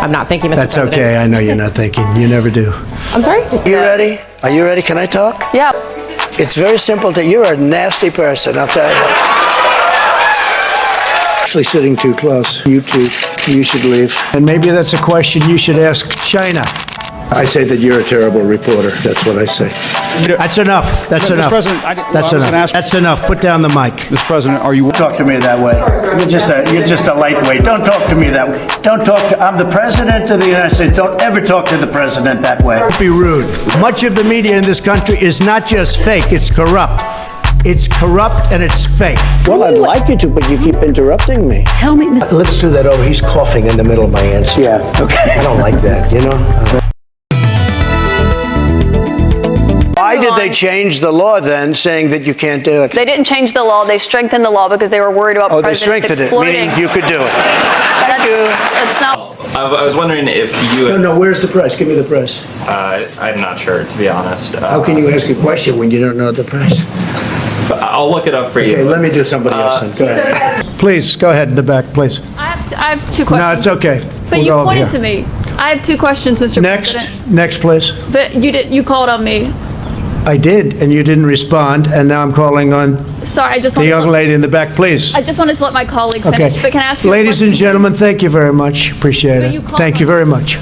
I'm not thinking, Mr. That's President. okay. I know you're not thinking. You never do. I'm sorry? You ready? Are you ready? Can I talk? Yeah. It's very simple. You're a nasty person, I'll tell you. Actually sitting too close. You two, you should leave. And maybe that's a question you should ask China. I say that you're a terrible reporter. That's what I say. That's enough. That's Mr. enough. President, That's I was enough. gonna ask- That's enough. Put down the mic. Mr. President, are you... Talk to me that way. You're just a lightweight. Don't talk to me that way. Don't talk to... I'm the President of the United States. Don't ever talk to the President that way. Don't be rude. Much of the media in this country is not just fake, it's corrupt. It's corrupt and it's fake. Well, I'd like you to, but you keep interrupting me. Tell me, Let's do that over. He's coughing in the middle of my answer. Yeah. Okay. I don't like that, you know? Why did they change the law then, saying that you can't do it? They didn't change the law. They strengthened the law because they were worried about Oh, they presidents strengthened it, exploiting. meaning you could do it. That's not. I was wondering if you. No, where's the press? Give me the press. I'm not sure, to be honest. How can you ask a question when you don't know the press? I'll look it up for you. Okay, let me do somebody else then. Go ahead. Please, go ahead in the back, please. I have two questions. No, it's okay. But We'll you go over pointed here. to me. I have two questions, Mr. Next, President. next, please. But you called on me. I did, and you didn't respond, and now I'm calling on Sorry, I just the wanted young to, lady in the back, please. I just wanted to let my colleague Okay. finish. But can I ask you a Ladies and question? gentlemen, thank you very much. Appreciate But it. you called Thank you on- very much.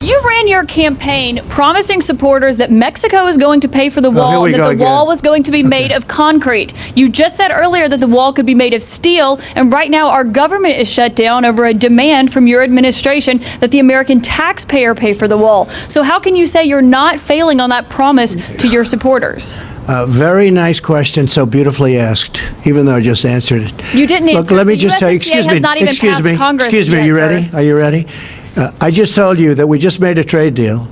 You ran your campaign promising supporters that Mexico is going to pay for the here wall we and that go the again. wall was going to be made of concrete. You just said earlier that the wall could be made of steel, and right now our government is shut down over a demand from your administration that the American taxpayer pay for the wall. So how can you say you're not failing on that promise to your supporters? Very nice question, so beautifully asked, even though I just answered it. You didn't Look, answer. let me The just tell you, USMCA excuse has me, not even excuse passed me, Congress excuse me, yet, you sir. ready? Are you ready? I just told you that we just made a trade deal,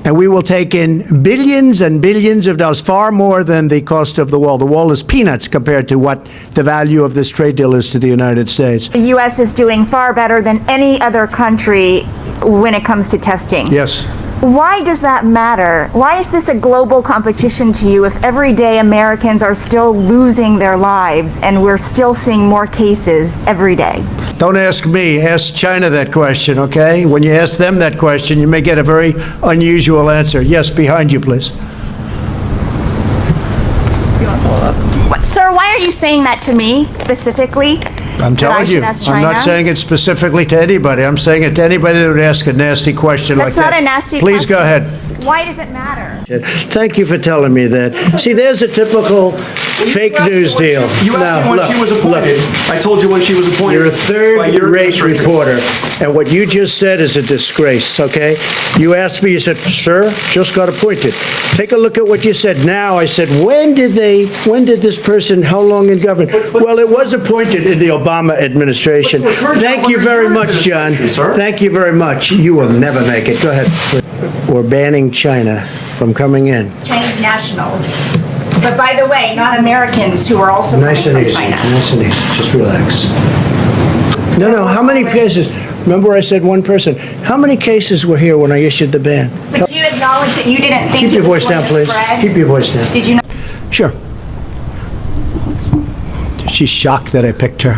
and we will take in billions and billions of dollars, far more than the cost of the wall. The wall is peanuts compared to what the value of this trade deal is to the United States. The U.S. is doing far better than any other country when it comes to testing. Yes. Why does that matter? Why is this a global competition to you if every day Americans are still losing their lives and we're still seeing more cases every day? Don't ask me, ask China that question, okay? When you ask them that question, you may get a very unusual answer. Yes, behind you, please. Sir, why are you saying that to me specifically? I'm That I telling should you, ask I'm not China? saying it specifically to anybody. I'm saying it to anybody that would ask a nasty question like That's that. not a nasty Please go question. ahead. Why does it matter? Thank you for telling me that. See, there's a typical fake news deal. You asked me when Now, she was look, appointed. I told you when she was appointed. You're a by your third-rate administration. reporter, and what you just said is a disgrace, okay? You asked me, you said, sir, just got appointed. Take a look at what you said now. I said, when did this person, how long in government? Well, it was appointed in the Obama administration. Thank you very much, John. Sir. Thank you very much. You will never make it. Go ahead. We're banning China from coming in. Chinese nationals. But by the way, not Americans who are also Nice and easy, nice and easy. Just relax. No, how many cases? Remember I said one person. How many cases were here when I issued the ban? But do you acknowledge that you didn't think Keep your it was voice down, going to please. spread? Keep your voice down. Did you not? Sure. She's shocked that I picked her.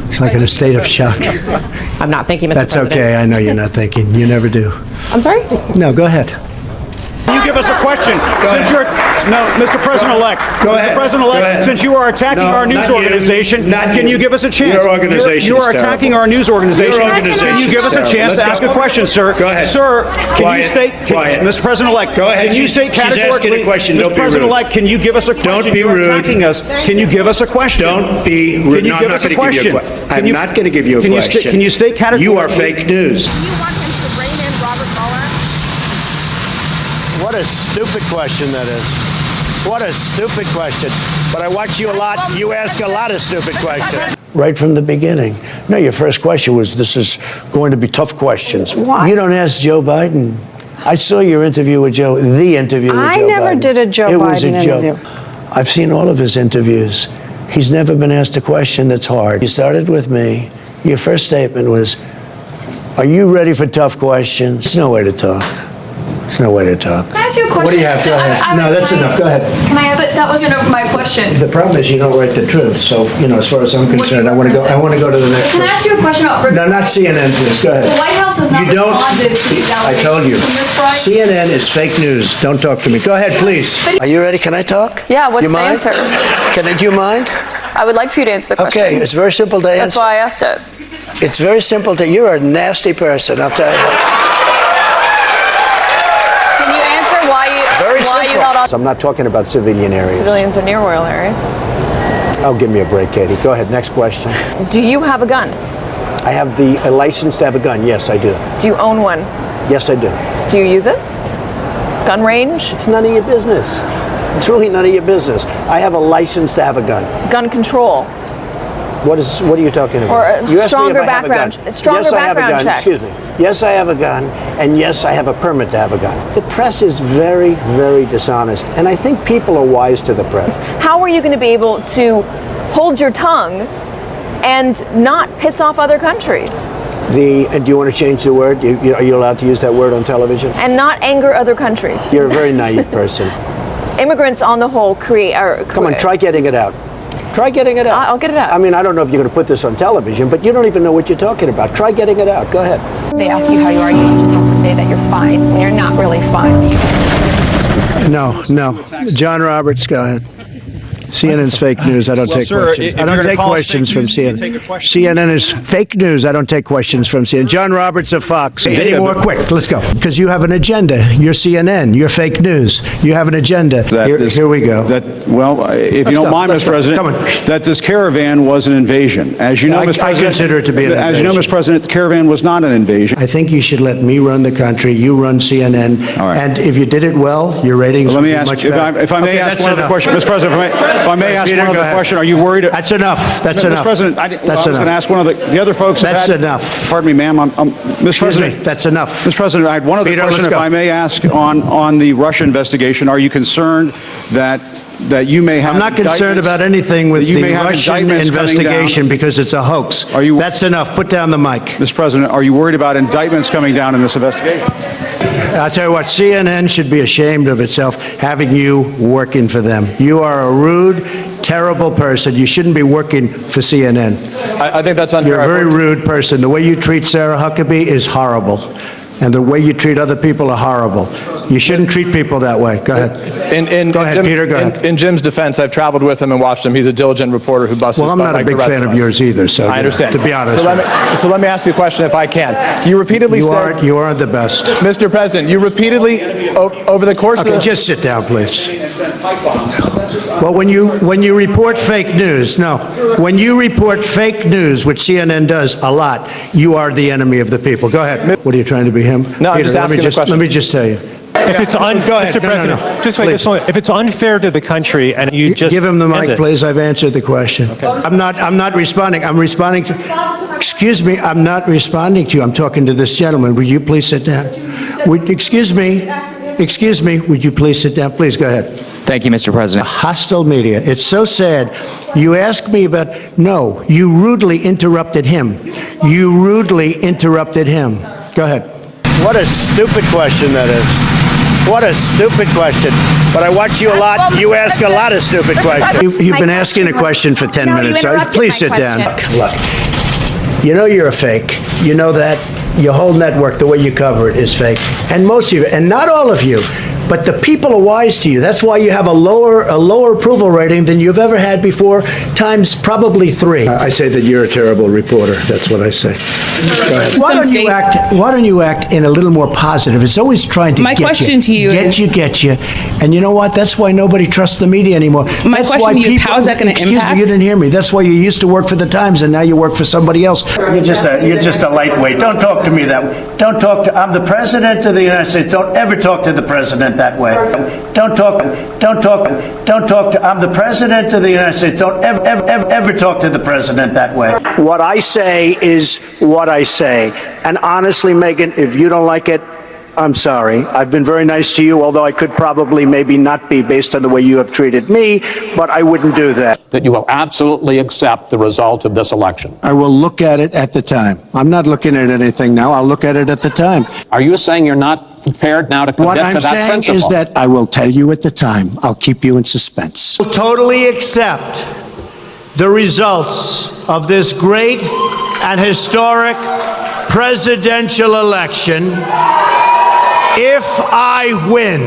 She's like in a state of shock. I'm not thinking, Mr. That's President. okay. I know you're not thinking. You never do. I'm sorry? No, go ahead. Can you give us a question? Since you're, no, Mr. President-elect. Go ahead. Mr. President-elect, Go ahead. since you are attacking No, our news not you. organization, Not can you. you give us a chance? Your organization You is are attacking terrible. our news organization. Your organization Can you give is us a terrible. chance Let's to ask go. a question, sir? Go ahead. Sir, can Quiet. you state, Quiet. Mr. President-elect, Go ahead. can you state She's asking a categorically, question. Don't Mr. be rude. President-elect, can you give us a question? Don't be You're rude. attacking us. Can you give us a question? Don't be rude. Can you No, give I'm us not a going to give you question? a question. I'm not going to give you a question. Can you state categorically? You are fake news. Do you want him to rein in Robert Mueller? What a stupid question that is. What a stupid question. But I watch you a lot. You ask a lot of stupid questions. Right from the beginning. No, your first question was, this is going to be tough questions. Why? You don't ask Joe Biden. I saw your interview with Joe, the interview with Joe Biden. I never did a Joe It was Biden a joke. interview. I've seen all of his interviews. He's never been asked a question that's hard. You started with me. Your first statement was, are you ready for tough questions? There's no way to talk. There's no way to talk. Can I ask you a question? What do you have? Go ahead. No, that's enough. Go ahead. Can I ask? But that wasn't my question. The problem is you don't write the truth, so, as far as I'm concerned, I want to go to the next Can I ask person. you a question about? No, not CNN, please. Go ahead. The White House has not You don't- responded to these I allegations. told you. From this Friday. CNN is fake news. Don't talk to me. Go ahead, please. Are you ready? Can I talk? Yeah, what's You the mind? answer? Do you mind? I would like for you to answer the question. Okay, it's very simple to That's answer. why I asked it. It's very simple to, you're a nasty person, I'll tell you. Can you answer why Very you simple. held on? I'm not talking about civilian areas. Civilians are near royal areas. Oh, give me a break, Katie. Go ahead, next question. Do you have a gun? I have a license to have a gun. Yes, I do. Do you own one? Yes, I do. Do you use it? Gun range? It's none of your business. It's really none of your business. I have a license to have a gun. Gun control? What are you talking about? Or a You asked me if stronger I have a gun. background- stronger Yes, I have a background gun. checks. Excuse me. Yes, I have a gun, and yes, I have a permit to have a gun. The press is very, very dishonest, and I think people are wise to the press. How are you going to be able to hold your tongue and not piss off other countries And do you want to change the word? Are you allowed to use that word on television? and not anger other countries? You're a very naive person. Immigrants on the whole Come on, try getting it out. Try getting it out. I'll get it out. I mean, I don't know if you're going to put this on television, but you don't even know what you're talking about. Try getting it out. Go ahead. They ask you how you are, you just have to say that you're fine when you're not really fine. No. John Roberts, go ahead. CNN's fake news. I don't take sir, questions. if I you're don't gonna take call us questions fake from news, you can CNN. take a question. CNN is fake news. I don't take questions from CNN. John Roberts of Fox. Any yeah, more? but- Quick, let's go. Because you have an agenda. You're CNN. You're fake news. You have an agenda. Here we go. If you don't go, mind, let's Mr. go. President, Come on. that this caravan was an invasion. As you know, I Mr. President, consider it to be an As you know, invasion. Mr. President, the caravan was not an invasion. I think you should let me run the country. You run CNN. All right. And if you did it well, your ratings Let would me be ask, much if better. I may Okay, ask that's one other enough. question, Mr. President, if I may ask Peter, one go other ahead. question, are you worried? That's enough. That's Mr. enough. President, I That's was going enough. to ask one of the other folks. have That's had- enough. Pardon me, ma'am. Mr. Excuse President, me. That's enough. Mr. President, I had one other Peter, question, let's if go. I may ask, on the Russia investigation. Are you concerned that you may have I'm not concerned indictments- about anything with that you the may have Russian indictments coming down? investigation because it's a hoax. That's enough. Put down the mic. Mr. President, are you worried about indictments coming down in this investigation? I'll tell you what, CNN should be ashamed of itself having you working for them. You are a rude, terrible person. You shouldn't be working for CNN. I think that's unfair. You're a very rude person. The way you treat Sarah Huckabee is horrible. And the way you treat other people are horrible. You shouldn't treat people that way. Go ahead. Go ahead, Peter, go ahead. In Jim's defense, I've traveled with him and watched him. He's a diligent reporter who busts Well, his I'm butt not a like big the rest fan of us. yours either, so, I understand. to be honest. So let me ask you a question if I can. You repeatedly said... You aren't the best. Mr. President, you repeatedly, over the course Okay, of the... just sit down, please. Well, when you report fake news, when you report fake news, which CNN does a lot, you are the enemy of the people. Go ahead. What are you trying to be him? No, I'm Peter, just let me asking the question. Let me just tell you. If it's Go ahead. Mr. No, President, no. just wait Please. just a moment. If it's unfair to the country and you just Give him the end mic, it- please. I've answered the question. I'm not responding. I'm responding to... Excuse me, I'm not responding to you. I'm talking to this gentleman. Would you please sit down? Excuse me, would you please sit down? Please, go ahead. Thank you, Mr. President. Hostile media. It's so sad. You asked me about... No, you rudely interrupted him. You rudely interrupted him. Go ahead. What a stupid question that is. What a stupid question. But I watch you a lot. You ask a lot of stupid questions. You've been asking a question for 10 No, you minutes. interrupted Please my sit down. question. Look, you know you're a fake. You know that. Your whole network, the way you cover it, is fake. And most of you, and not all of you, but the people are wise to you. That's why you have a lower approval rating than you've ever had before, times probably 3. I say that you're a terrible reporter. That's what I say. Go ahead. Why don't you act in a little more positive? It's always trying to My get question you. to you Get you. And you know what? That's why nobody trusts the media anymore. My That's question why to you is, people- how is that gonna Excuse me, impact? you didn't hear me. That's why you used to work for the Times and now you work for somebody else. You're just a lightweight. Don't talk to me that way. Don't talk to... I'm the president of the United States. Don't ever talk to the president that way. Don't talk to... I'm the president of the United States. Don't ever talk to the president that way. What I say is what I say. And honestly, Megan, if you don't like it, I'm sorry. I've been very nice to you, although I could probably maybe not be based on the way you have treated me, but I wouldn't do that. That you will absolutely accept the result of this election. I will look at it at the time. I'm not looking at anything now. I'll look at it at the time. Are you saying you're not prepared now to What commit I'm to that saying principle. is that I will tell you at the time. I'll keep you in suspense. Totally accept the results of this great and historic presidential election if I win.